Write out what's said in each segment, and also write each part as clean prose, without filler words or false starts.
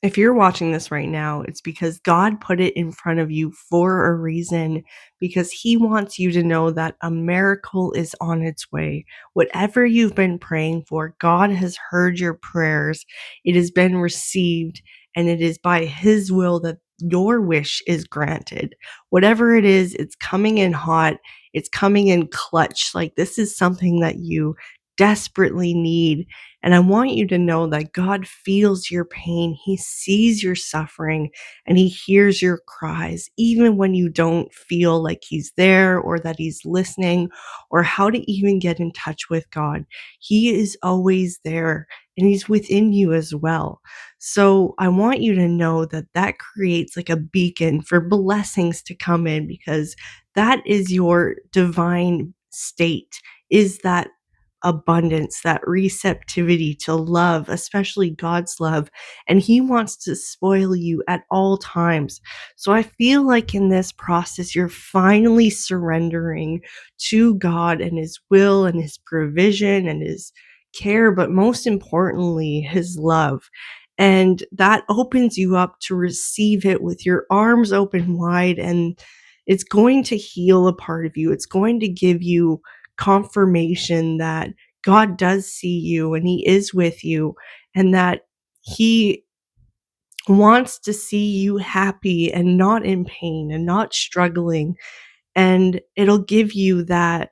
If you're watching this right now, it's because God put it in front of you for a reason, because He wants you to know that a miracle is on its way. Whatever you've been praying for, God has heard your prayers. It has been received, and it is by His will that your wish is granted. Whatever it is, it's coming in hot, it's coming in clutch. Like, this is something that you desperately need, and I want you to know that God feels your pain. He sees your suffering and He hears your cries, even when you don't feel like He's there or that He's listening or how to even get in touch with God. He is always there and He's within you as well. So I want you to know that that creates like a beacon for blessings to come in, because that is your divine state, is that abundance, that receptivity to love, especially God's love. And He wants to spoil you at all times. So I feel like in this process, you're finally surrendering to God and His will and His provision and His care, but most importantly, His love. And that opens you up to receive it with your arms open wide. And it's going to heal a part of you. It's going to give you confirmation that God does see you and He is with you, and that He wants to see you happy and not in pain and not struggling. And it'll give you that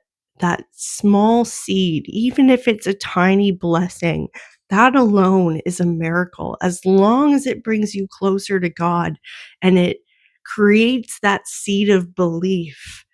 small seed, even if it's a tiny blessing. That alone is a miracle, as long as it brings you closer to God and it creates that seed of belief.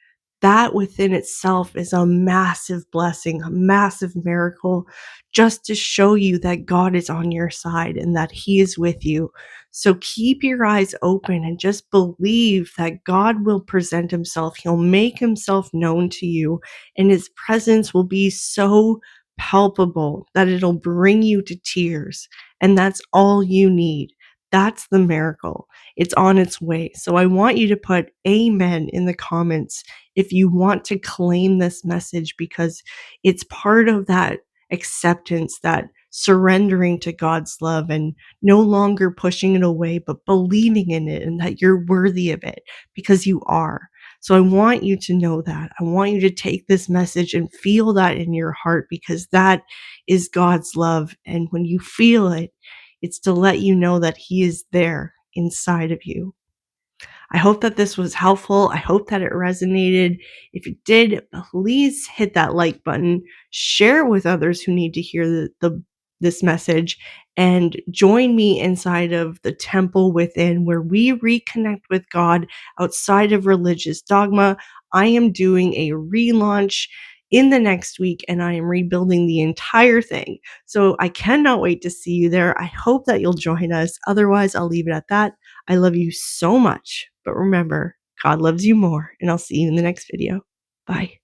That within itself is a massive blessing, a massive miracle, just to show you that God is on your side and that He is with you. So keep your eyes open and just believe that God will present Himself. He'll make Himself known to you, and His presence will be so palpable that it'll bring you to tears. And that's all you need. That's the miracle. It's on its way. So I want you to put amen in the comments if you want to claim this message, because it's part of that acceptance, that surrendering to God's love and no longer pushing it away, but believing in it and that you're worthy of it, because you are. So I want you to know that. I want you to take this message and feel that in your heart, because that is God's love. And when you feel it, it's to let you know that He is there inside of you. I hope that this was helpful. I hope that it resonated. If it did, please hit that like button, share it with others who need to hear this message, and join me inside of the Temple Within, where we reconnect with God outside of religious dogma. I am doing a relaunch in the next week, and I am rebuilding the entire thing. So I cannot wait to see you there. I hope that you'll join us. Otherwise, I'll leave it at that. I love you so much, but remember, God loves you more, and I'll see you in the next video. Bye.